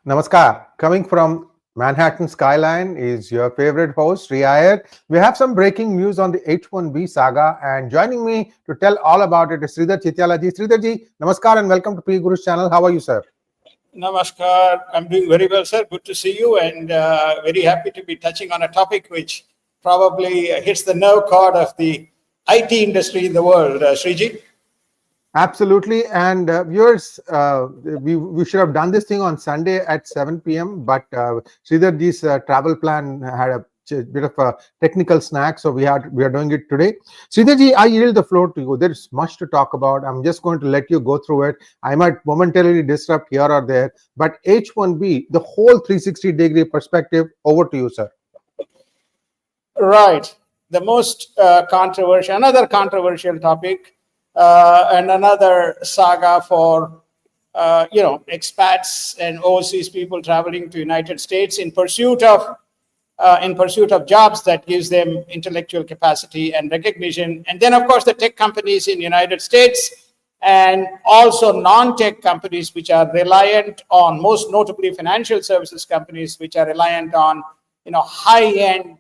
Namaskar. Coming from Manhattan skyline is your favorite host, Sridhar. We have some breaking news on the H1B saga, and joining me to tell all about it is Sridhar Chityala ji. Sridhar ji, namaskar and welcome to PGurus channel. How are you, sir? Namaskar. I'm doing very well, sir. Good to see you, and very happy to be touching on a topic which probably hits the nerve chord of the IT industry in the world, Sriji. Absolutely. And viewers, we should have done this thing on Sunday at 7 p.m. But Sridhar ji's travel plan had a bit of a technical snack, so we are doing it today. Sridhar ji, I yield the floor to you. There is much to talk about. I'm just going to let you go through it. I might momentarily disrupt here or there, but H1B, the whole 360-degree perspective, over to you, sir. Right. The most another controversial topic. And another saga for expats and overseas people traveling to United States in pursuit of jobs that gives them intellectual capacity and recognition. And then, of course, the tech companies in United States and also non-tech companies which are reliant on, most notably financial services companies, which are reliant on high-end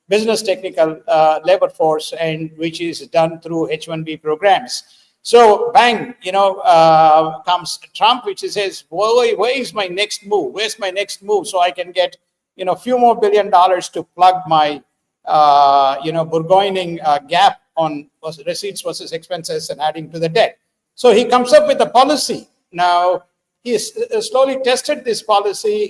business technical labor force, and which is done through H1B programs. So bang, comes Trump, which says, where is my next move? Where's my next move? So I can get, a few more $1 billion to plug my, burgeoning gap on receipts versus expenses and adding to the debt. So he comes up with a policy. Now, he's slowly tested this policy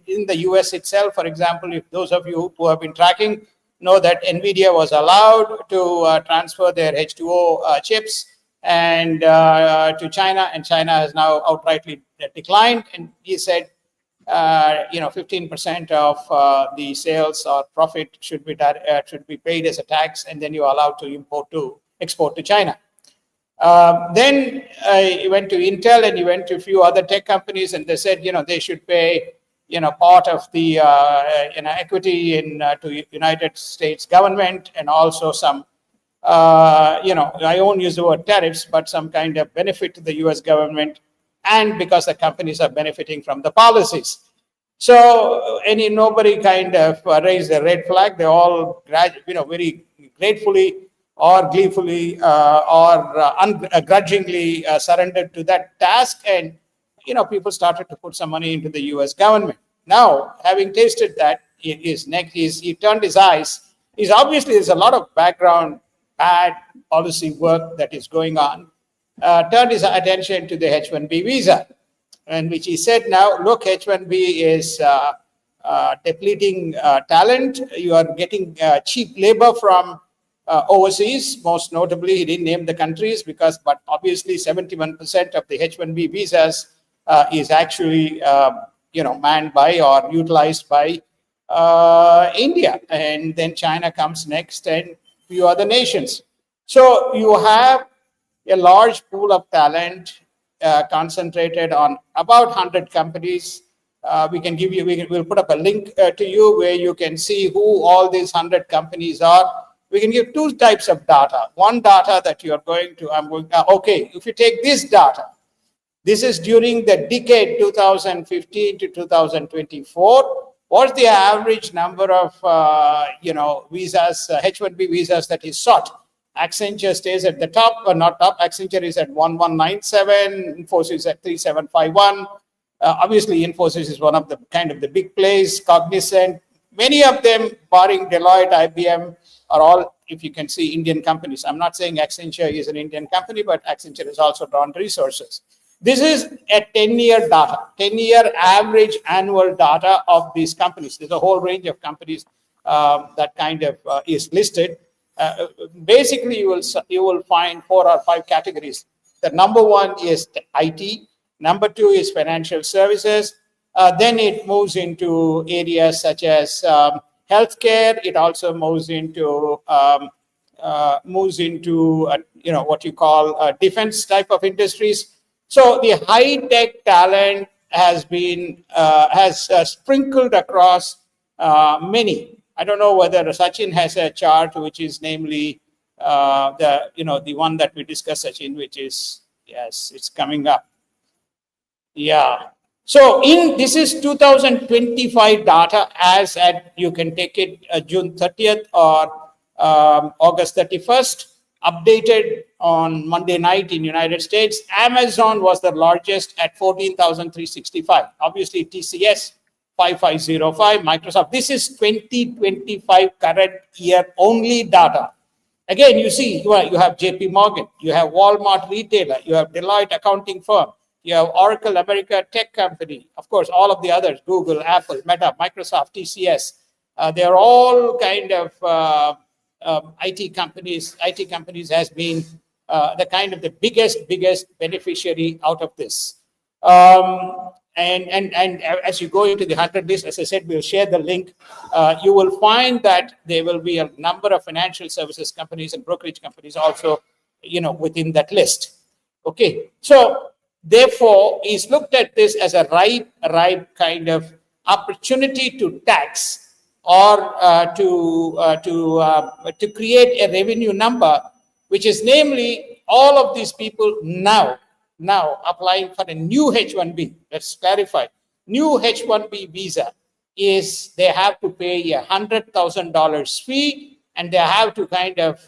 in the US itself. For example, if those of you who have been tracking know that NVIDIA was allowed to transfer their H2O chips and to China, and China has now outrightly declined. And he said, 15% of the sales or profit should be paid as a tax, and then you're allowed to export to China. Then he went to Intel and he went to a few other tech companies, and they said, they should pay part of the equity to United States government, and also some I won't use the word tariffs, but some kind of benefit to the US government, and because the companies are benefiting from the policies. So nobody kind of raised a red flag. They all very gratefully or gleefully or ungrudgingly surrendered to that task, and people started to put some money into the US government. Now, having tasted that, he turned his eyes. There's a lot of background bad policy work that is going on. Turned his attention to the H1B visa, and which he said, now, look, H1B is depleting talent. You are getting cheap labor from overseas. Most notably, he didn't name the countries but obviously 71% of the H1B visas is actually manned by or utilized by India, and then China comes next, and few other nations. So you have a large pool of talent concentrated on about 100 companies. We'll put up a link to you where you can see who all these 100 companies are. We can give two types of data. One data that you are going to, if you take this data, this is during the decade 2015 to 2024. What's the average number of, visas, H1B visas that is sought? Accenture stays at the top, or not top. Accenture is at 1197, Infosys is at 3751. Obviously, Infosys is one of the the big plays. Cognizant, many of them, barring Deloitte, IBM, are all, if you can see, Indian companies. I'm not saying Accenture is an Indian company, but Accenture has also drawn resources. This is a 10-year data, 10-year average annual data of these companies. There's a whole range of companies that is listed. Basically, you will find 4 or 5 categories. The number one is IT. Number 2 is financial services. Then it moves into areas such as healthcare. It also moves into what you call defense type of industries. So the high tech talent has been sprinkled across many. I don't know whether Sachin has a chart, which is namely the one that we discussed, Sachin, which is, yes, it's coming up. Yeah. So this is 2025 data as at, you can take it June 30th or August 31st, updated on Monday night in United States. Amazon was the largest at 14,365. Obviously TCS 5505, Microsoft. This is 2025 current year only data. Again, you see, you have JP Morgan, you have Walmart retailer, you have Deloitte accounting firm, you have Oracle America tech company, of course, all of the others, Google, Apple, Meta, Microsoft, TCS. They are all kind of IT companies. IT companies has been the kind of the biggest beneficiary out of this. And as you go into the 100 list, as I said, we'll share the link. You will find that there will be a number of financial services companies and brokerage companies also, within that list. Okay, so therefore, he's looked at this as a ripe kind of opportunity to tax or to create a revenue number, which is namely all of these people now applying for a new H1B. Let's clarify. New H1B visa is they have to pay $100,000 fee, and they have to kind of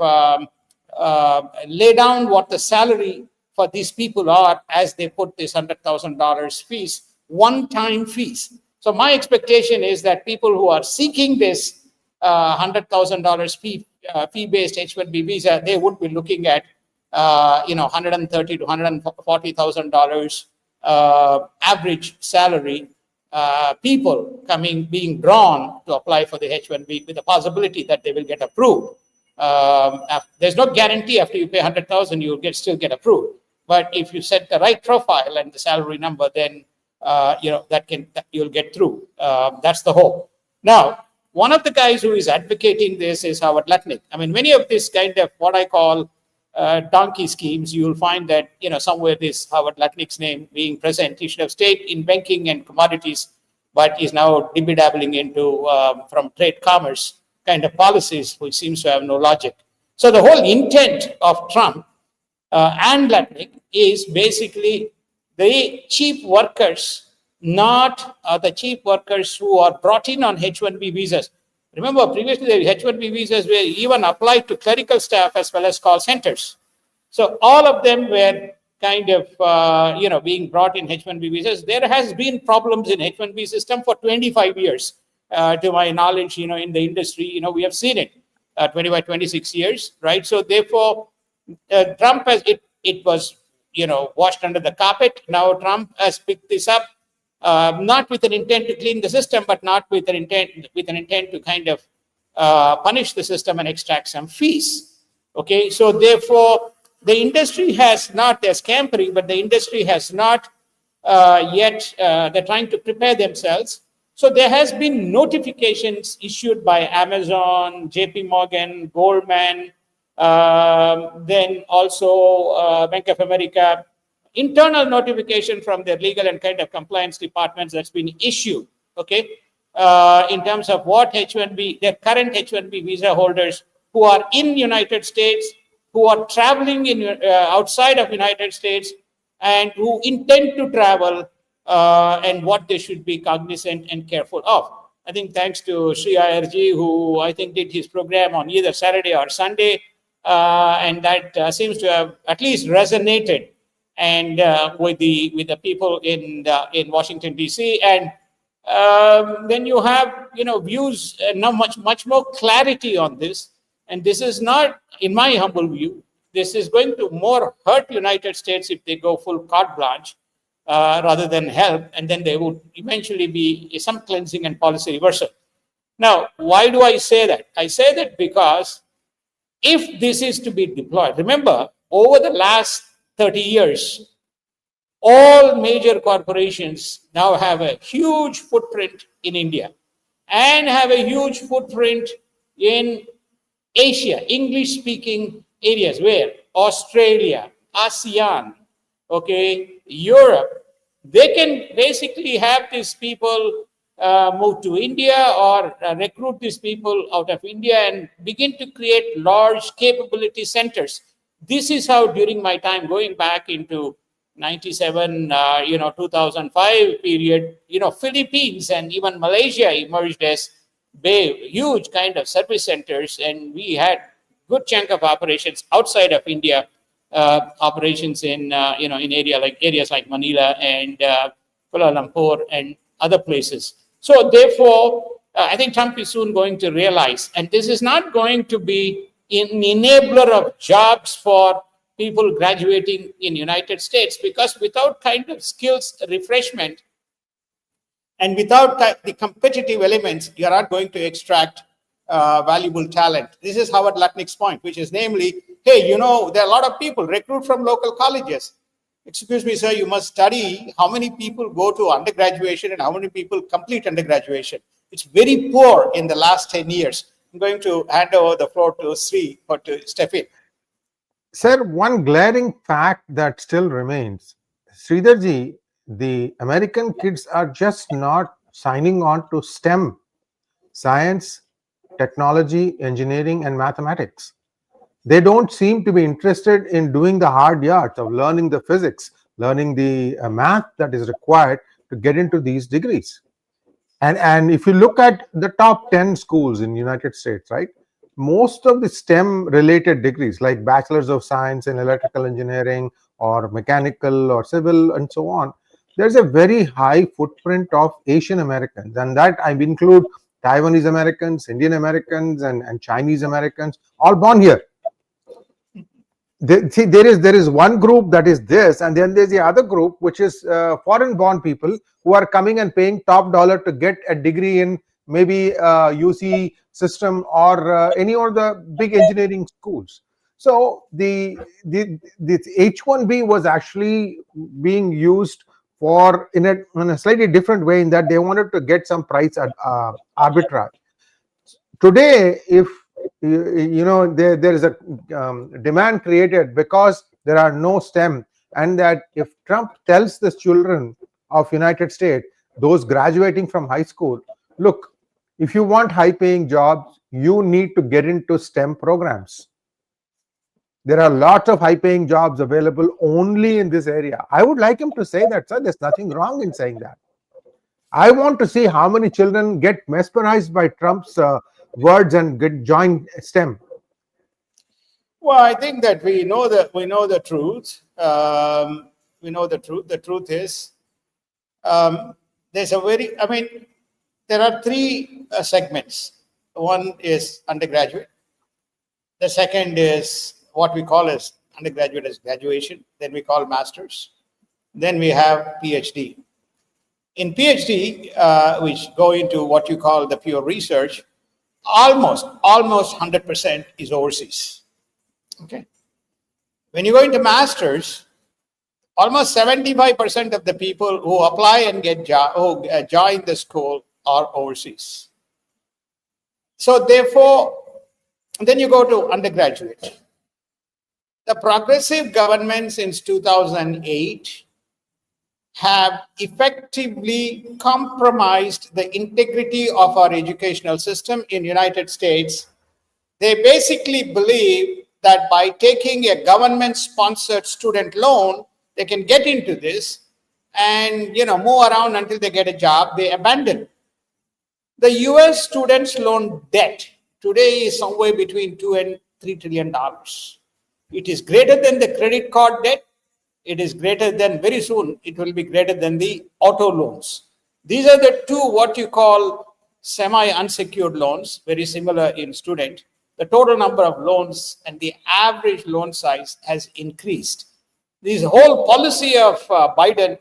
lay down what the salary for these people are as they put this $100,000 fees, one-time fees. So my expectation is that people who are seeking this $100,000 fee-based H1B visa, they would be looking at $130,000 to $140,000 average salary, people being drawn to apply for the H1B with the possibility that they will get approved. There's no guarantee after you pay $100,000 you'll still get approved. But if you set the right profile and the salary number, then you'll get through. That's the hope. Now, one of the guys who is advocating this is Howard Lutnick. I mean, many of this kind of what I call donkey schemes, you will find that somewhere this Howard Lutnick's name being present. He should have stayed in banking and commodities, but is now dibby-dabbling into from trade commerce kind of policies, which seems to have no logic. So the whole intent of Trump and Lutnick is basically the cheap workers, not the cheap workers who are brought in on H1B visas. Remember, previously the H1B visas were even applied to clerical staff as well as call centers. So all of them were kind of, being brought in H1B visas. There has been problems in H1B system for 25 years. To my knowledge, in the industry, we have seen it 25, 26 years, right? So therefore, Trump has, it was, washed under the carpet. Now Trump has picked this up. Not with an intent to clean the system, but not with an intent to kind of punish the system and extract some fees. Okay, so therefore the industry has not, they're scampering, but the industry has not yet, they're trying to prepare themselves. So there has been notifications issued by Amazon, JP Morgan, Goldman, then also Bank of America, internal notification from their legal and kind of compliance departments that's been issued, okay, in terms of what H1B, their current H1B visa holders who are in United States, who are traveling in outside of United States, and who intend to travel, and what they should be cognizant and careful of. I think thanks to Sri IRG, who I think did his program on either Saturday or Sunday, and that seems to have at least resonated and with the people in Washington D.C. and then you have views now much more clarity on this, and this is not, in my humble view, this is going to more hurt United States if they go full carte blanche rather than help, and then there would eventually be some cleansing and policy reversal. Now, why do I say that? I say that because if this is to be deployed, remember, over the last 30 years, all major corporations now have a huge footprint in India and have a huge footprint in Asia, English-speaking areas, where Australia, ASEAN, okay, Europe, they can basically have these people move to India or recruit these people out of India and begin to create large capability centers. This is how, during my time, going back into 97, 2005 period, Philippines and even Malaysia emerged as huge kind of service centers, and we had good chunk of operations outside of India, operations in in areas like Manila and Kuala Lumpur and other places. So therefore, I think Trump is soon going to realize, and this is not going to be an enabler of jobs for people graduating in United States, because without kind of skills refreshment and without the competitive elements, you are not going to extract valuable talent. This is Howard Lutnick's point, which is namely, hey, there are a lot of people recruit from local colleges. Excuse me, sir, you must study how many people go to undergraduation and how many people complete undergraduation. It's very poor in the last 10 years. I'm going to hand over the floor to Sri for to step in. Sir, one glaring fact that still remains, Sridharji, the American kids are just not signing on to STEM, science, technology, engineering, and mathematics. They don't seem to be interested in doing the hard yards of learning the physics, learning the math that is required to get into these degrees. And if you look at the top 10 schools in the United States, right, most of the STEM related degrees like bachelor's of science in electrical engineering or mechanical or civil and so on, there's a very high footprint of Asian Americans, and that I include Taiwanese Americans, Indian Americans, and Chinese Americans, all born here. There is one group that is this, and then there's the other group which is foreign born people who are coming and paying top dollar to get a degree in maybe UC system or any of the big engineering schools. So the H1B was actually being used for in a slightly different way, in that they wanted to get some price arbitrage. Today, if there is a demand created because there are no STEM, and that if Trump tells the children of United States, those graduating from high school, look, if you want high paying jobs, you need to get into STEM programs. There are lots of high paying jobs available only in this area. I would like him to say that, sir. There's nothing wrong in saying that. I want to see how many children get mesmerized by Trump's words and join STEM. Well, I think that we know the truth. We know the truth. The truth is, there are three segments. One is undergraduate. The second is what we call as undergraduate as graduation. Then we call masters. Then we have PhD. In PhD, which go into what you call the pure research, almost 100% is overseas. Okay. When you go into masters, almost 75% of the people who apply and join the school are overseas. So therefore, then you go to undergraduate. The progressive government since 2008 have effectively compromised the integrity of our educational system in United States. They basically believe that by taking a government-sponsored student loan, they can get into this and move around until they get a job. They abandon. The U.S. students' loan debt today is somewhere between $2 and $3 trillion. It is greater than the credit card debt. It is greater than, very soon, it will be greater than the auto loans. These are the two what you call semi-unsecured loans, very similar in student. The total number of loans and the average loan size has increased. This whole policy of Biden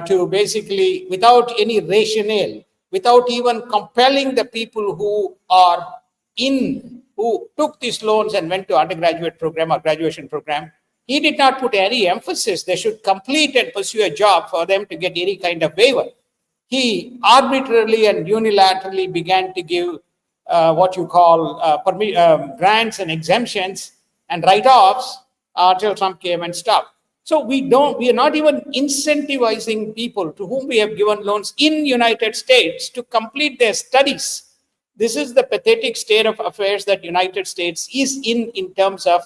to basically, without any rationale, without even compelling the people who took these loans and went to undergraduate program or graduation program, he did not put any emphasis. They should complete and pursue a job for them to get any kind of waiver. He arbitrarily and unilaterally began to give what you call grants and exemptions and write-offs until Trump came and stopped. So we are not even incentivizing people to whom we have given loans in United States to complete their studies. This is the pathetic state of affairs that United States is in terms of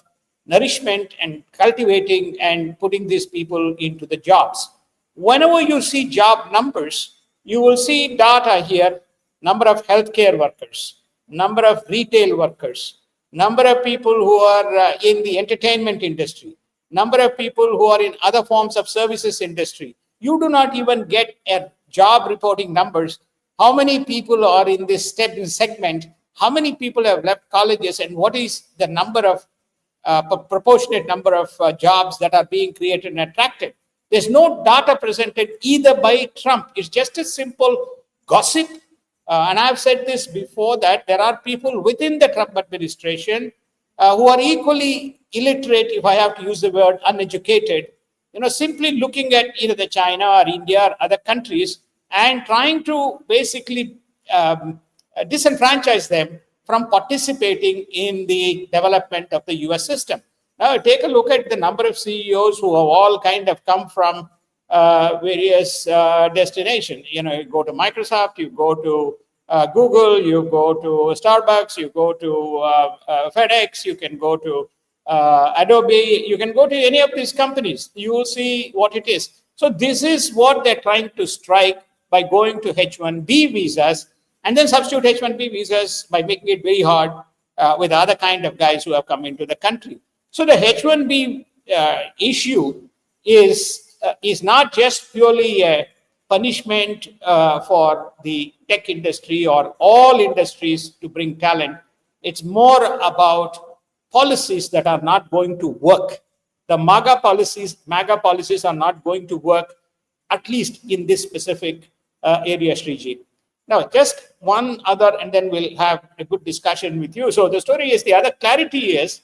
nourishment and cultivating and putting these people into the jobs. Whenever you see job numbers, you will see data here, number of healthcare workers, number of retail workers, number of people who are in the entertainment industry, number of people who are in other forms of services industry. You do not even get a job reporting numbers. How many people are in this segment? How many people have left colleges, and what is the number of proportionate number of jobs that are being created and attracted? There's no data presented either by Trump. It's just a simple gossip. And I've said this before, that there are people within the Trump administration who are equally illiterate, if I have to use the word uneducated, simply looking at either the China or India or other countries and trying to basically disenfranchise them from participating in the development of the US system. Now, take a look at the number of CEOs who have all kind of come from various destinations. You go to Microsoft, you go to Google, you go to Starbucks, you go to FedEx, you can go to Adobe, you can go to any of these companies. You will see what it is. So this is what they're trying to strike by going to H1B visas, and then substitute H1B visas by making it very hard with other kind of guys who have come into the country. So the H1B issue is not just purely a punishment for the tech industry or all industries to bring talent. It's more about policies that are not going to work. The MAGA policies are not going to work, at least in this specific area, Sriji. Now, just one other, and then we'll have a good discussion with you. So the story is, the other clarity is,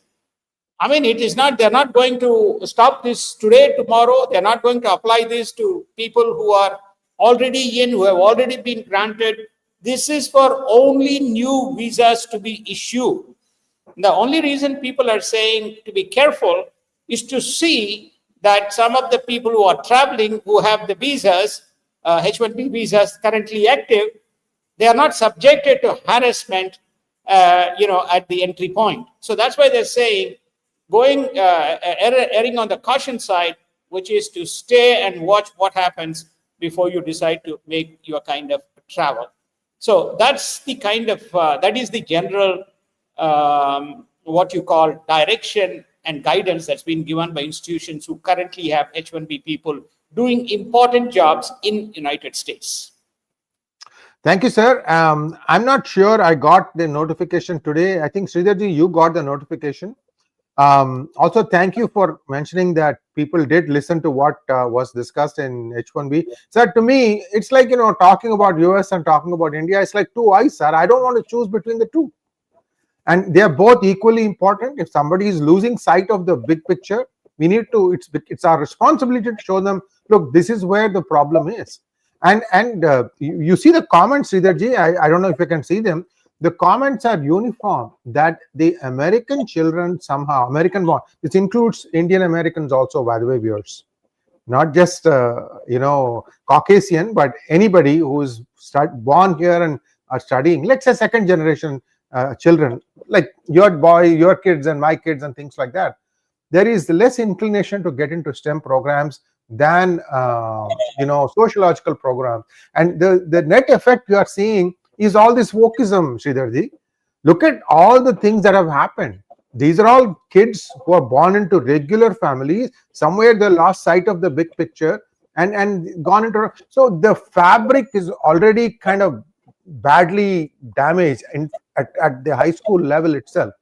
it is not, they're not going to stop this today, tomorrow. They're not going to apply this to people who are already in, who have already been granted. This is for only new visas to be issued. The only reason people are saying to be careful is to see that some of the people who are traveling, who have the visas, H1B visas currently active, they are not subjected to harassment, at the entry point. So that's why they're saying, erring on the caution side, which is to stay and watch what happens before you decide to make your kind of travel. So that's the kind of, that is the general, what you call direction and guidance that's been given by institutions who currently have H1B people doing important jobs in United States. Thank you, sir. I'm not sure I got the notification today. I think, Sridharji, you got the notification. Also, thank you for mentioning that people did listen to what was discussed in H1B. Sir, to me, it's like, talking about US and talking about India. It's like two eyes, sir. I don't want to choose between the two. And they are both equally important. If somebody is losing sight of the big picture, we need to, it's our responsibility to show them, look, this is where the problem is. And you see the comments, Sridharji, I don't know if you can see them. The comments are uniform, that the American children somehow, American born, this includes Indian Americans also, by the way, viewers, not just, Caucasian, but anybody who is born here and are studying, let's say second generation children, like your kids and my kids and things like that. There is less inclination to get into STEM programs than, sociological programs. And the net effect you are seeing is all this wokeism, Sridharji. Look at all the things that have happened. These are all kids who are born into regular families. Somewhere they lost sight of the big picture and gone into. So the fabric is already kind of badly damaged at the high school level itself.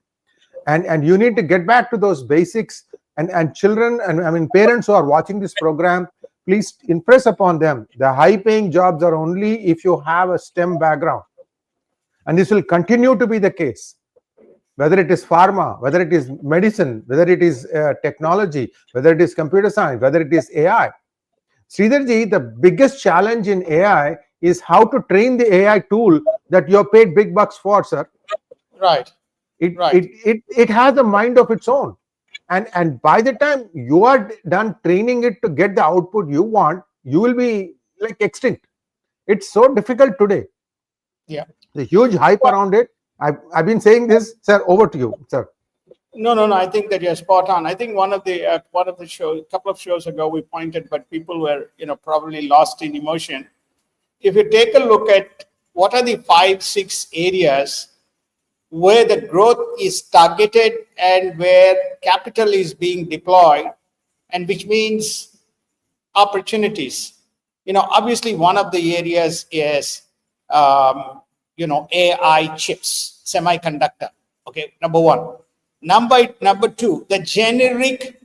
And you need to get back to those basics. And children, and parents who are watching this program, please impress upon them, the high-paying jobs are only if you have a STEM background. And this will continue to be the case. Whether it is pharma, whether it is medicine, whether it is technology, whether it is computer science, whether it is AI. Sridharji, the biggest challenge in AI is how to train the AI tool that you're paid big bucks for, sir. Right. It has a mind of its own. And by the time you are done training it to get the output you want, you will be like extinct. It's so difficult today. Yeah. The huge hype around it. I've been saying this, sir. Over to you, sir. No. I think that you're spot on. I think one of the shows, a couple of shows ago, we pointed, but people were probably lost in emotion. If you take a look at what are the 5-6 areas where the growth is targeted and where capital is being deployed, and which means opportunities. Obviously, one of the areas is AI chips, semiconductor. Okay, number one. Number two, the generic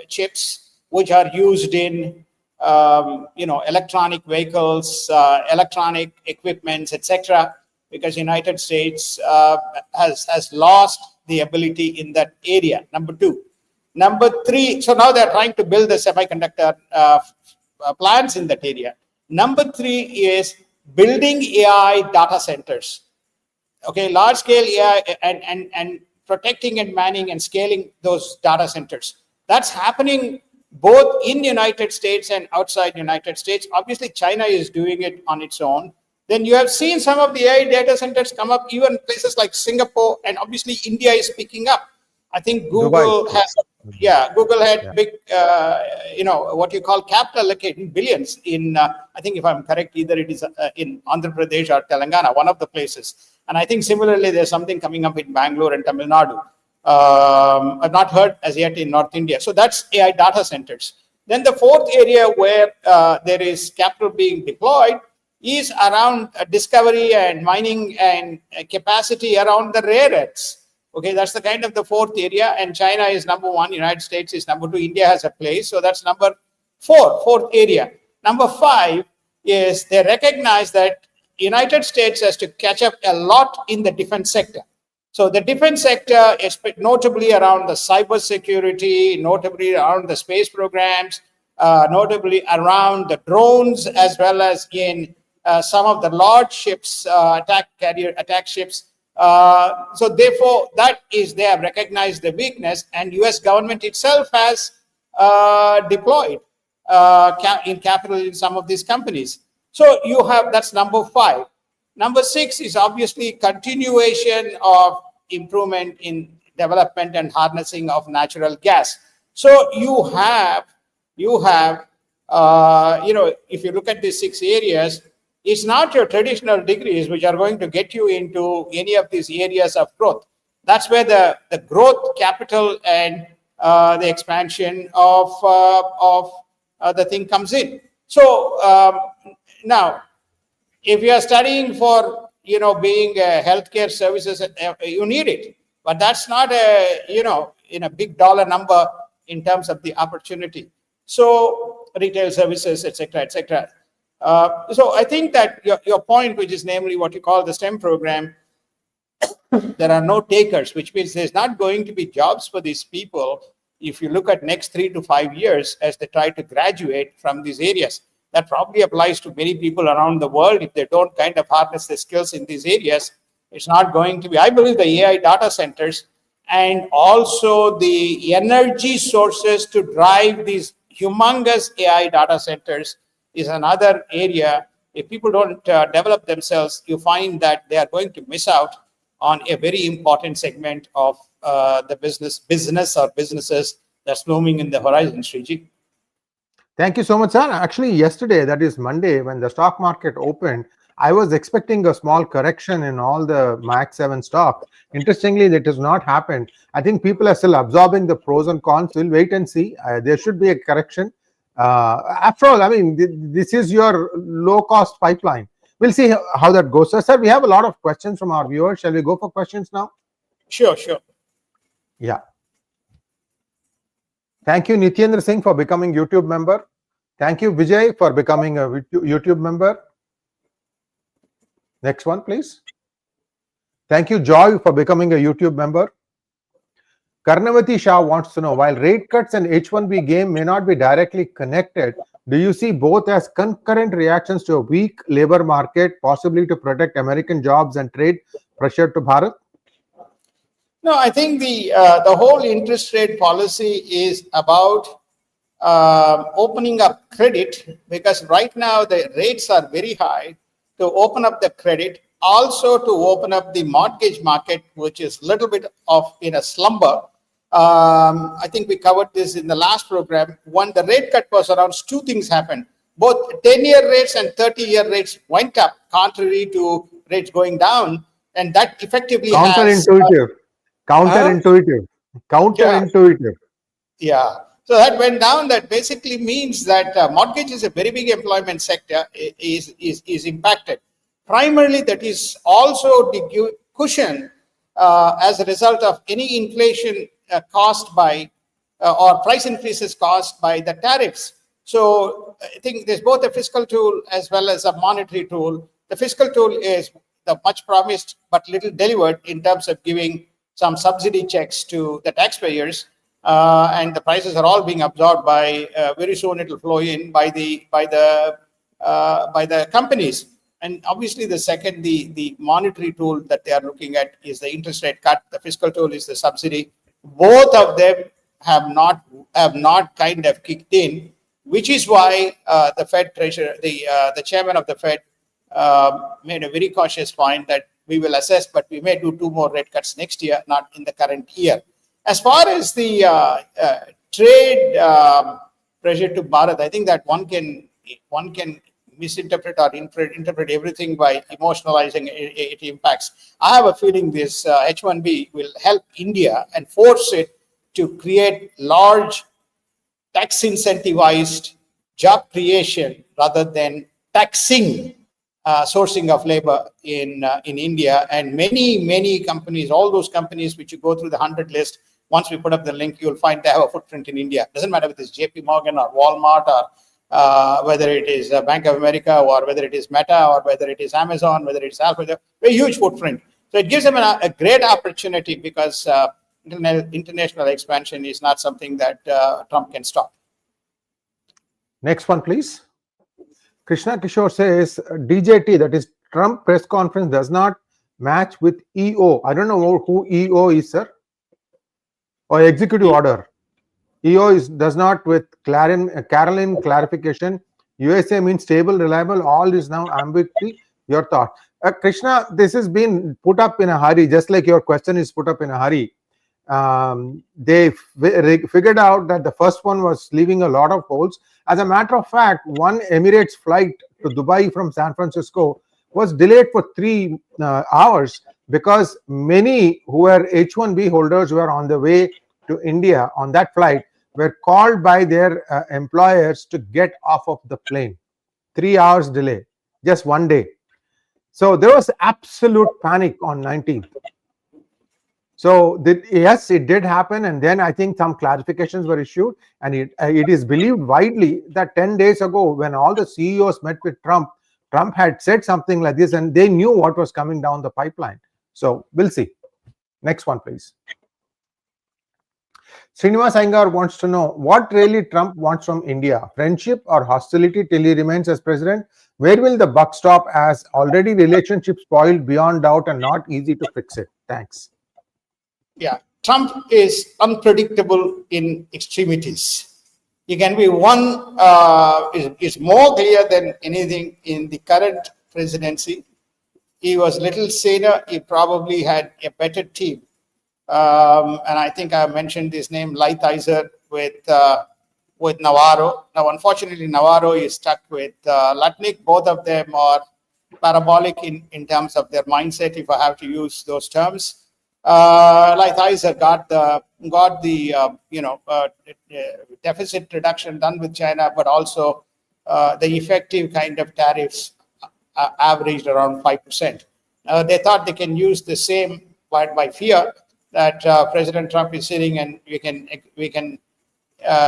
chips which are used in electronic vehicles, electronic equipments, etc. Because United States has lost the ability in that area. Number two. Number three, so now they're trying to build the semiconductor plants in that area. Number three is building AI data centers. Okay, large scale AI and protecting and manning and scaling those data centers. That's happening both in United States and outside United States. Obviously, China is doing it on its own. Then you have seen some of the AI data centers come up, even places like Singapore, and obviously India is picking up. I think Google Google had big, what you call capital allocating billions in, I think if I'm correct, either it is in Andhra Pradesh or Telangana, one of the places. And I think similarly, there's something coming up in Bangalore and Tamil Nadu. I've not heard as yet in North India. So that's AI data centers. Then the fourth area where there is capital being deployed is around discovery and mining and capacity around the rare earths. Okay, that's the kind of the fourth area, and China is number one, United States is number two, India has a place, so that's number fourth area. Number five is they recognize that United States has to catch up a lot in the defense sector. So the defense sector is notably around the cyber security, notably around the space programs, notably around the drones, as well as in some of the large ships, attack ships. So therefore, they have recognized the weakness, and U.S. government itself has deployed in capital in some of these companies. So you have, that's number five. Number six is obviously continuation of improvement in development and harnessing of natural gas. So you have, if you look at these 6 areas, it's not your traditional degrees which are going to get you into any of these areas of growth. That's where the growth capital and the expansion of the thing comes in. So now, if you are studying for being a healthcare services, you need it, but that's not in a big dollar number in terms of the opportunity. So retail services, etc., etc. So I think that your point, which is namely what you call the STEM program, there are no takers, which means there's not going to be jobs for these people if you look at next 3 to 5 years as they try to graduate from these areas. That probably applies to many people around the world. If they don't kind of harness the skills in these areas, it's not going to be. I believe the AI data centers and also the energy sources to drive these humongous AI data centers is another area. If people don't develop themselves, you find that they are going to miss out on a very important segment of the business or businesses that's looming in the horizon, Sriji. Thank you so much, sir. Actually, yesterday, that is Monday, when the stock market opened, I was expecting a small correction in all the Max 7 stocks. Interestingly, that has not happened. I think people are still absorbing the pros and cons. We'll wait and see. There should be a correction. After all, I mean, this is your low-cost pipeline. We'll see how that goes. So, sir, we have a lot of questions from our viewers. Shall we go for questions now? Sure. Yeah. Thank you, Nityendra Singh, for becoming YouTube member. Thank you, Vijay, for becoming a YouTube member. Next one, please. Thank you, Joy, for becoming a YouTube member. Karnavati Shah wants to know, while rate cuts and H1B game may not be directly connected, do you see both as concurrent reactions to a weak labor market, possibly to protect American jobs and trade pressure to Bharat? No, I think the whole interest rate policy is about opening up credit, because right now the rates are very high. To open up the credit, also to open up the mortgage market, which is a little bit of in a slumber. I think we covered this in the last program. When the rate cut was announced, two things happened. Both 10-year rates and 30-year rates went up, contrary to rates going down, and that effectively has Counterintuitive. yeah, Counterintuitive. yeah. So that went down. That basically means that mortgage is a very big employment sector, is impacted. Primarily, that is also the cushion as a result of any inflation caused by or price increases caused by the tariffs. So I think there's both a fiscal tool as well as a monetary tool. The fiscal tool is the much promised but little delivered in terms of giving some subsidy checks to the taxpayers, and the prices are all being absorbed by very soon. It will flow in by the companies. And obviously, the second, the monetary tool that they are looking at is the interest rate cut. The fiscal tool is the subsidy. Both of them have not kind of kicked in, which is why the Fed treasurer, the chairman of the Fed, made a very cautious point that we will assess, but we may do 2 more rate cuts next year, not in the current year. As far as the trade pressure to Bharat, I think that one can misinterpret or interpret everything by emotionalizing it impacts. I have a feeling this H1B will help India and force it to create large tax incentivized job creation rather than taxing sourcing of labor in India. And many companies, all those companies which you go through the 100 list, once we put up the link, you'll find they have a footprint in India. Doesn't matter if it's JP Morgan or Walmart or whether it is Bank of America or whether it is Meta or whether it is Amazon, whether it's Alphabet, a huge footprint. So it gives them a great opportunity because international expansion is not something that Trump can stop. Next one, please. Krishna Kishore says DJT, that is Trump press conference, does not match with EO. I don't know who EO is, sir. Or executive order. EO does not with Caroline clarification. USA means stable, reliable. All is now ambiguity. Your thought. Krishna, this has been put up in a hurry, just like your question is put up in a hurry. They figured out that the first one was leaving a lot of holes. As a matter of fact, one Emirates flight to Dubai from San Francisco was delayed for 3 hours because many who were H1B holders who were on the way to India on that flight were called by their employers to get off of the plane. 3 hours delay, just one day. So there was absolute panic on 19th. So yes, it did happen, and then I think some clarifications were issued, and it is believed widely that 10 days ago, when all the CEOs met with Trump had said something like this, and they knew what was coming down the pipeline. So we'll see. Next one, please. Srinivas Iyengar wants to know what really Trump wants from India: friendship or hostility till he remains as president? Where will the buck stop, as already relationships spoiled beyond doubt and not easy to fix it? Thanks. Yeah, Trump is unpredictable in extremities. He can be one, is more clear than anything in the current presidency. He was little saner. He probably had a better team. And I think I mentioned this name, Lighthizer, with Navarro. Now, unfortunately, Navarro is stuck with Lutnick. Both of them are parabolic in terms of their mindset, if I have to use those terms. Lighthizer got the deficit reduction done with China, but also the effective kind of tariffs averaged around 5%. They thought they can use the same by fear that President Trump is sitting, and we can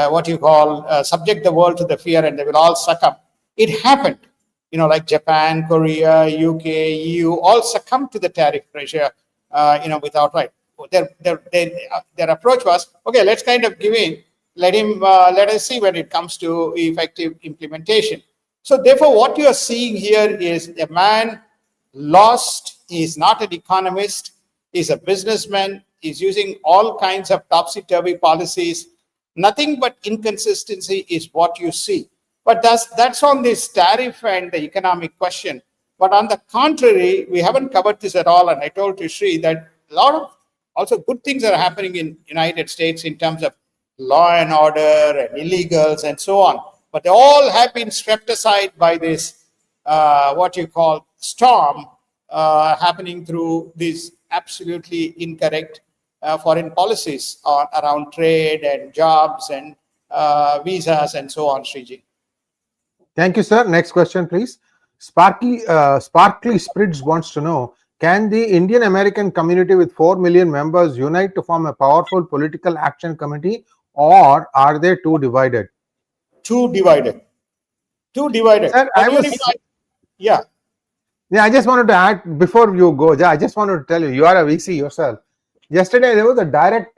what you call subject the world to the fear, and they will all suck up. It happened, like Japan, Korea, UK, EU, all succumbed to the tariff pressure. Without right. Their approach was, okay, let's kind of give in, let us see when it comes to effective implementation. So therefore, what you are seeing here is a man lost. He's not an economist. He's a businessman. He's using all kinds of topsy-turvy policies. Nothing but inconsistency is what you see. But that's on this tariff and the economic question. But on the contrary, we haven't covered this at all. And I told to Sri that a lot of also good things are happening in United States in terms of law and order and illegals and so on. But they all have been swept aside by this, what you call storm happening through these absolutely incorrect foreign policies around trade and jobs and visas and so on, Sriji. Thank you, sir. Next question, please. Sparkly Sprids wants to know, can the Indian American community with 4 million members unite to form a powerful political action committee, or are they too divided? Too divided. Sir, Yeah. I just wanted to add, before you go, I just wanted to tell you, you are a VC yourself. Yesterday, there was a direct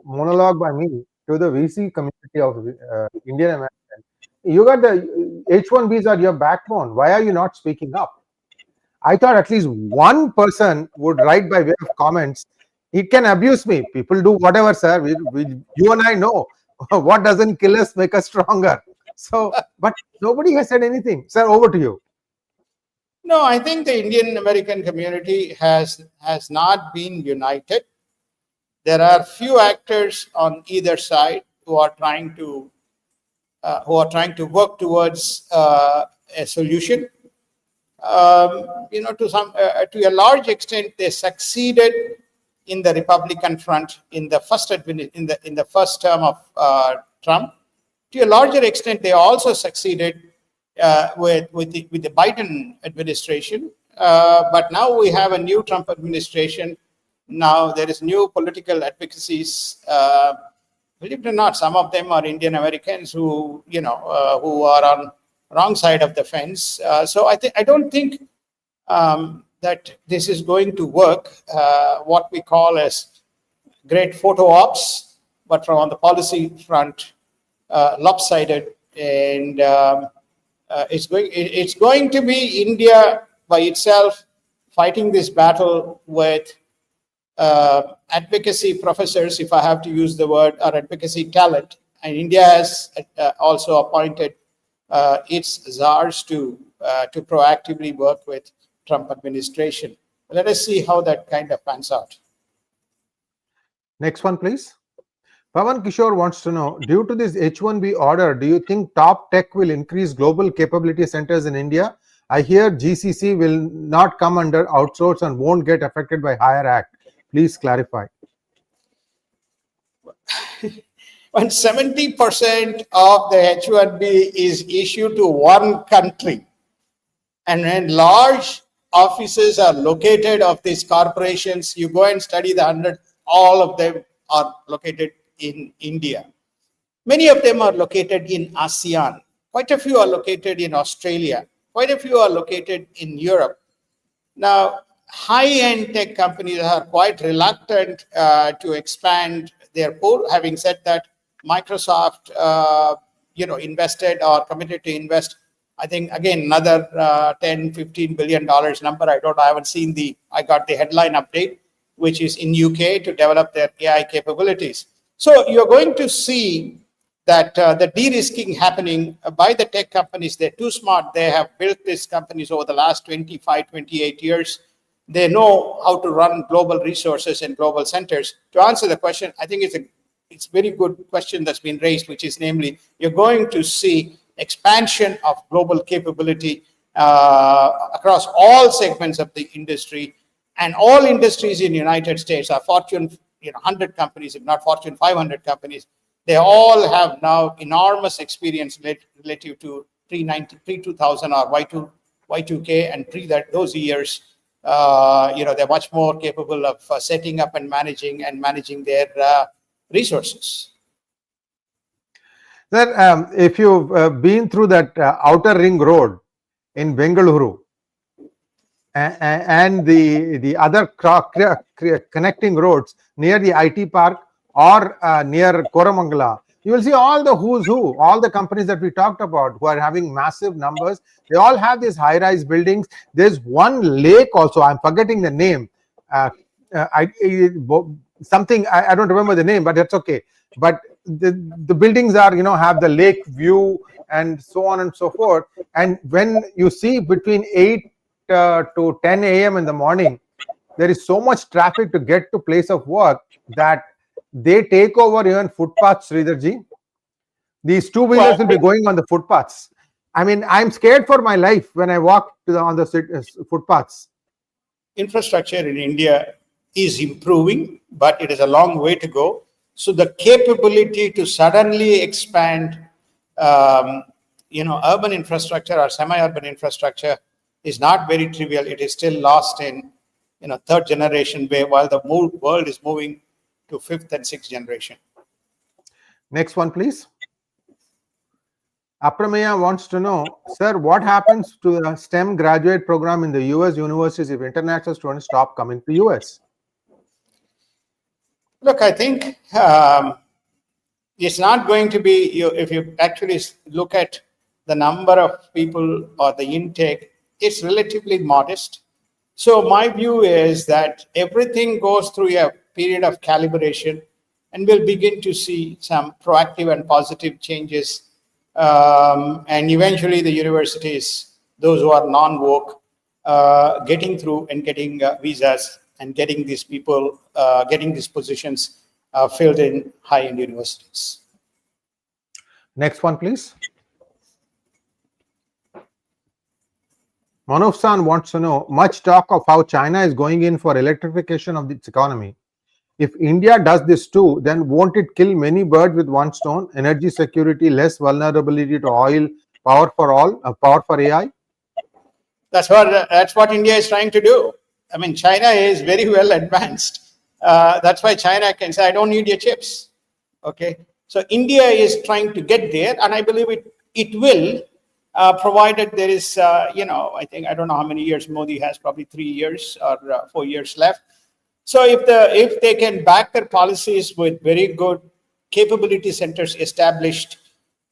monologue by me to the VC community of Indian American. You got the H1Bs are your backbone. Why are you not speaking up? I thought at least one person would write by way of comments. He can abuse me. People do whatever, sir. You and I know what doesn't kill us make us stronger. So, but nobody has said anything. Sir, over to you. No, I think the Indian American community has not been united. There are few actors on either side who are trying to work towards a solution. To a large extent, they succeeded in the Republican front in the first term of Trump. To a larger extent, they also succeeded with the Biden administration. But now we have a new Trump administration. Now there is new political advocacies. Believe it or not, some of them are Indian Americans who are on wrong side of the fence. So I don't think that this is going to work. What we call as great photo ops, but from on the policy front, lopsided, and it's going to be India by itself fighting this battle with advocacy professors, if I have to use the word, or advocacy talent. And India has also appointed its czars to proactively work with Trump administration. Let us see how that kind of pans out. Next one, please. Pawan Kishore wants to know, due to this H1B order, do you think top tech will increase global capability centers in India? I hear GCC will not come under outsource and won't get affected by Hire Act. Please clarify. When 70% of the H1B is issued to one country, and when large offices are located of these corporations, you go and study the 100, all of them are located in India. Many of them are located in ASEAN. Quite a few are located in Australia. Quite a few are located in Europe. Now, high-end tech companies are quite reluctant to expand their pool. Having said that, Microsoft, invested or committed to invest, I think, again, another $10-15 billion number. I haven't seen I got the headline update, which is in UK to develop their AI capabilities. So you're going to see that the de-risking happening by the tech companies. They're too smart. They have built these companies over the last 25, 28 years. They know how to run global resources and global centers. To answer the question, I think it's a very good question that's been raised, which is namely, you're going to see expansion of global capability across all segments of the industry, and all industries in the United States are Fortune 100 companies, if not Fortune 500 companies. They all have now enormous experience relative to pre-2000 or Y2K and those years. They're much more capable of setting up and managing their resources. Sir, if you've been through that outer ring road in Bengaluru and the other connecting roads near the IT park or near Koramangala, you will see all the who's who, all the companies that we talked about who are having massive numbers. They all have these high-rise buildings. There's one lake also, I'm forgetting the name. I don't remember the name, but that's okay. But the buildings are, have the lake view and so on and so forth. And when you see between 8 to 10 a.m. in the morning, there is so much traffic to get to place of work that they take over even footpaths, Sridharji. These two-wheelers will be going on the footpaths. I mean, I'm scared for my life when I walk on the footpaths. Infrastructure in India is improving, but it is a long way to go. So the capability to suddenly expand, urban infrastructure or semi-urban infrastructure is not very trivial. It is still lost in, third generation way, while the world is moving to fifth and sixth generation. Next one, please. Aprameya wants to know, sir, what happens to the STEM graduate program in the US universities if international students stop coming to US? Look, I think it's not going to be, if you actually look at the number of people or the intake, it's relatively modest. So my view is that everything goes through a period of calibration, and we'll begin to see some proactive and positive changes. And eventually the universities, those who are non-woke, getting through and getting visas and getting these people, getting these positions filled in high-end universities. Next one, please. Manov-san wants to know, much talk of how China is going in for electrification of its economy. If India does this too, then won't it kill many birds with one stone? Energy security, less vulnerability to oil, power for all, power for AI? That's what India is trying to do. I mean, China is very well advanced. That's why China can say, I don't need your chips. Okay. So India is trying to get there, and I believe it will, provided there is, I don't know how many years Modi has, probably 3 years or 4 years left. So if they can back their policies with very good capability centers established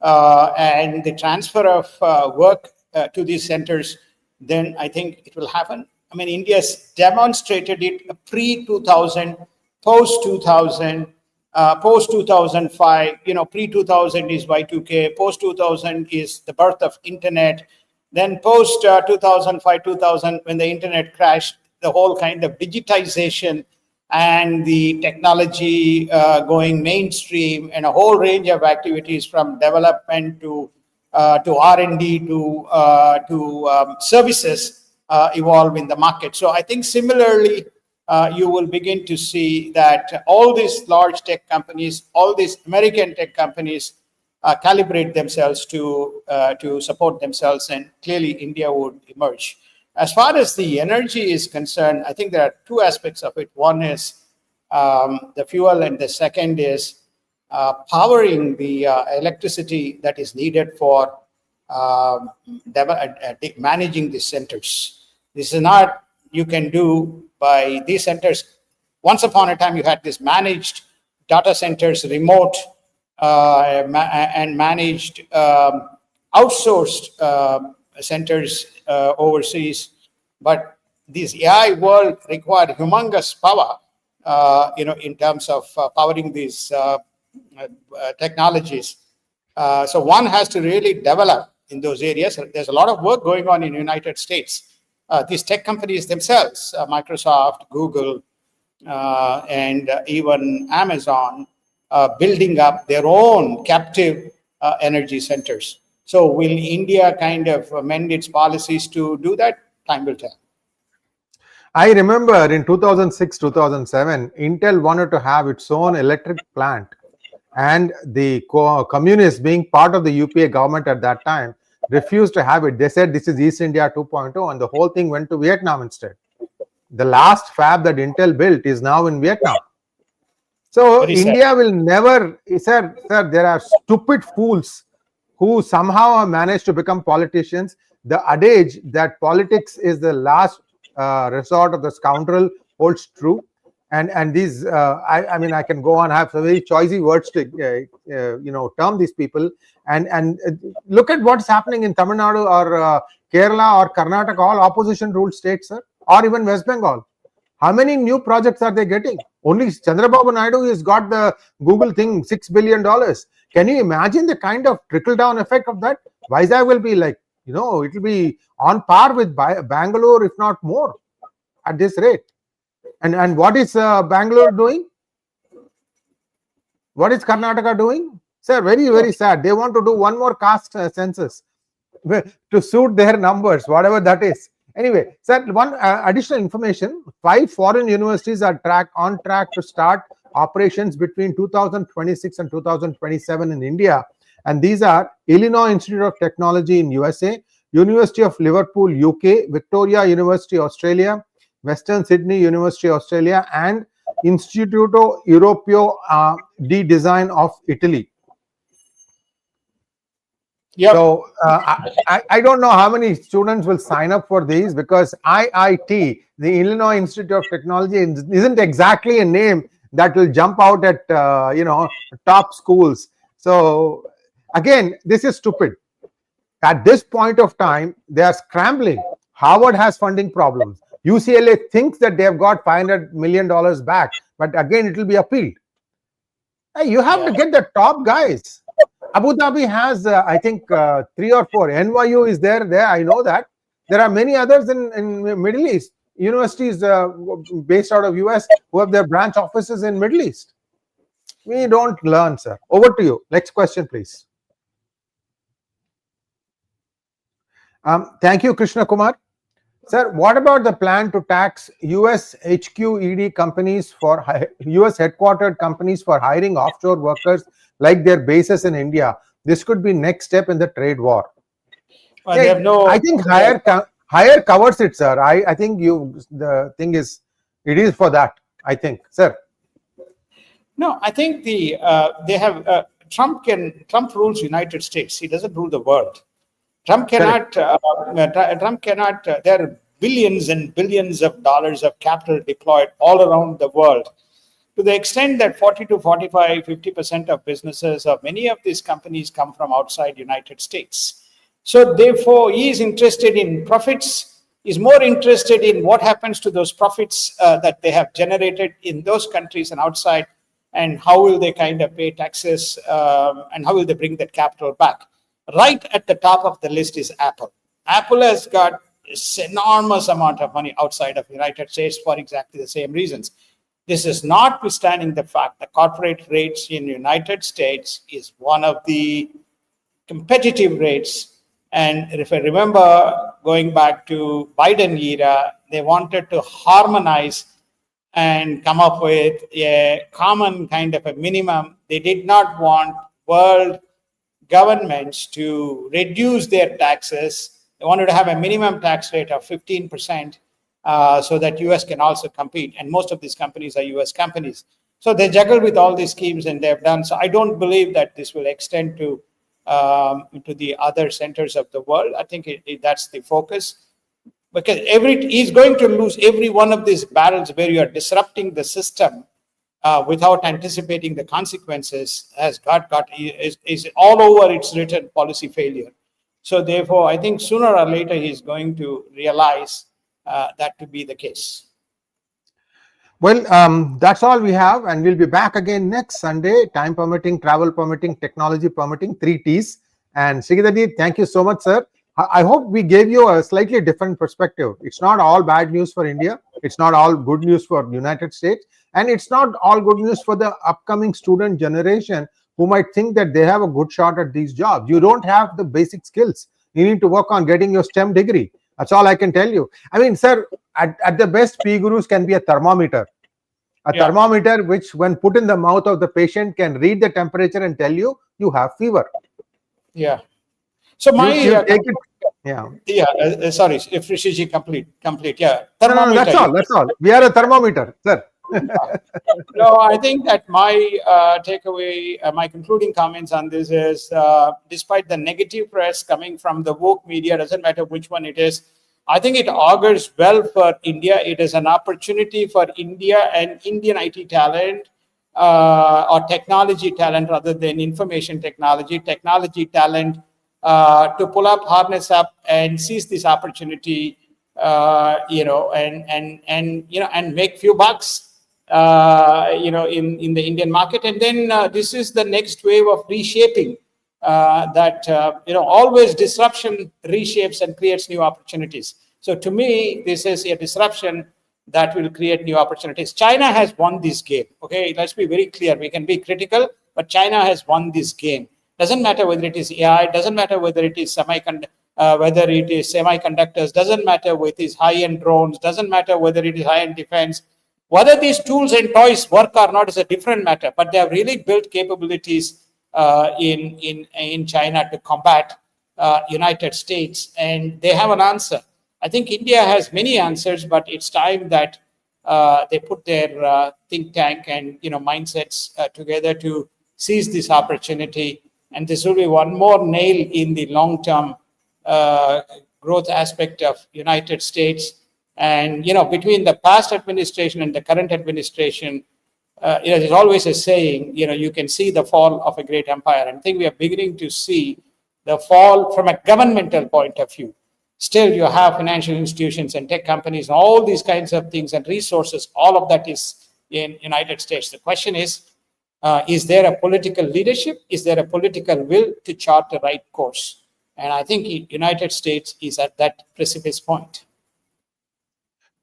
and the transfer of work to these centers, then I think it will happen. I mean, India's demonstrated it pre-2000, post-2000, post-2005. Pre-2000 is Y2K, post-2000 is the birth of internet. Then post-2005, 2000, when the internet crashed, the whole kind of digitization and the technology going mainstream, and a whole range of activities from development to R&D to services evolve in the market. So I think similarly, you will begin to see that all these large tech companies, all these American tech companies, calibrate themselves to support themselves, and clearly India would emerge. As far as the energy is concerned, I think there are two aspects of it. One is the fuel, and the second is powering the electricity that is needed for managing these centers. This is not you can do by these centers. Once upon a time, you had this managed data centers, remote and managed outsourced centers overseas, but this AI world required humongous power, in terms of powering these technologies. So one has to really develop in those areas. There's a lot of work going on in the United States. These tech companies themselves, Microsoft, Google, and even Amazon, building up their own captive energy centers. So will India kind of amend its policies to do that? Time will tell. I remember in 2006, 2007, Intel wanted to have its own electric plant, and the communists, being part of the UPA government at that time, refused to have it. They said this is East India 2.0, and the whole thing went to Vietnam instead. The last fab that Intel built is now in Vietnam. So India will never, sir, there are stupid fools who somehow have managed to become politicians. The adage that politics is the last resort of the scoundrel holds true. And these, I mean, I can go on, have some very choicy words to, term these people. And look at what's happening in Tamil Nadu or Kerala or Karnataka, all opposition ruled states, sir, or even West Bengal. How many new projects are they getting? Only Chandrababu Naidu has got the Google thing, $6 billion. Can you imagine the kind of trickle-down effect of that? Vizag will be like It will be on par with Bangalore, if not more, at this rate. And what is Bangalore doing? What is Karnataka doing? Sir, very, very sad. They want to do one more caste census to suit their numbers, whatever that is. Anyway, sir, one additional information: 5 foreign universities are on track to start operations between 2026 and 2027 in India, and these are Illinois Institute of Technology in USA, University of Liverpool, UK, Victoria University, Australia, Western Sydney University, Australia, and Istituto Europeo di Design of Italy. Yep. So I don't know how many students will sign up for these, because IIT, the Illinois Institute of Technology, isn't exactly a name that will jump out at top schools. So again, this is stupid. At this point of time, they are scrambling. Harvard has funding problems. UCLA thinks that they have got $500 million back, but again, it will be appealed. Hey, you have to get the top guys. Abu Dhabi has, I think, 3 or 4. NYU is there. I know that. There are many others in Middle East. Universities based out of US who have their branch offices in Middle East. We don't learn, sir. Over to you. Next question, please. Thank you, Krishna Kumar. Sir, what about the plan to tax US HQED companies for US headquartered companies for hiring offshore workers like their bases in India? This could be next step in the trade war. Well, they have no, I think higher covers it, sir. I think the thing is, it is for that, I think, sir. No, I think they have Trump rules United States. He doesn't rule the world. Trump cannot. There are billions and billions of dollars of capital deployed all around the world, to the extent that 40 to 45, 50% of businesses of many of these companies come from outside United States. So therefore, he is interested in profits. Is more interested in what happens to those profits that they have generated in those countries and outside, and how will they kind of pay taxes, and how will they bring that capital back. Right at the top of the list is Apple. Apple has got this enormous amount of money outside of the United States for exactly the same reasons. This is notwithstanding the fact that corporate rates in the United States is one of the competitive rates. And if I remember, going back to Biden era, they wanted to harmonize and come up with a common kind of a minimum. They did not want world governments to reduce their taxes. They wanted to have a minimum tax rate of 15%, so that US can also compete. And most of these companies are US companies. So they juggle with all these schemes, and they've done. So I don't believe that this will extend to the other centers of the world. I think that's the focus, because he's going to lose every one of these battles where you are disrupting the system without anticipating the consequences. Is all over its written policy failure. So therefore, I think sooner or later he's going to realize that to be the case. Well, that's all we have, and we'll be back again next Sunday, time permitting, travel permitting, technology permitting, 3 T's. And Sridharji, thank you so much, sir. I hope we gave you a slightly different perspective. It's not all bad news for India. It's not all good news for the United States. And it's not all good news for the upcoming student generation who might think that they have a good shot at these jobs. You don't have the basic skills. You need to work on getting your STEM degree. That's all I can tell you. I mean, sir, at the best, PGurus can be a thermometer. Thermometer which, when put in the mouth of the patient, can read the temperature and tell you have fever. Yeah. So my sorry, if Rishiji complete. Yeah. No, that's all. We are a thermometer, sir. No, I think that my takeaway, my concluding comments on this is, despite the negative press coming from the woke media, doesn't matter which one it is, I think it augurs well for India. It is an opportunity for India and Indian IT talent, or technology talent rather than information technology talent, to pull up, harness up, and seize this opportunity, and make few bucks, in the Indian market. And then this is the next wave of reshaping that always disruption reshapes and creates new opportunities. So to me, this is a disruption that will create new opportunities. China has won this game. Okay, let's be very clear. We can be critical, but China has won this game. Doesn't matter whether it is AI, doesn't matter whether it is semiconductors, doesn't matter with these high-end drones, doesn't matter whether it is high-end defense. Whether these tools and toys work or not is a different matter, but they have really built capabilities in China to combat United States, and they have an answer. I think India has many answers, but it's time that they put their think tank and mindsets together to seize this opportunity. And this will be one more nail in the long-term growth aspect of United States. And between the past administration and the current administration, there's always a saying, you can see the fall of a great empire. And I think we are beginning to see the fall from a governmental point of view. Still, you have financial institutions and tech companies and all these kinds of things and resources. All of that is in United States. The question is there a political leadership? Is there a political will to chart the right course? And I think United States is at that precipice point.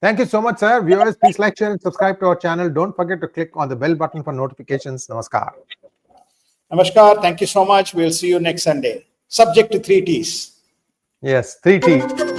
Thank you so much, sir. Viewers, please like, share, and subscribe to our channel. Don't forget to click on the bell button for notifications. Namaskar. Namaskar. Thank you so much. We'll see you next Sunday. Subject to 3 T's. Yes, 3 T.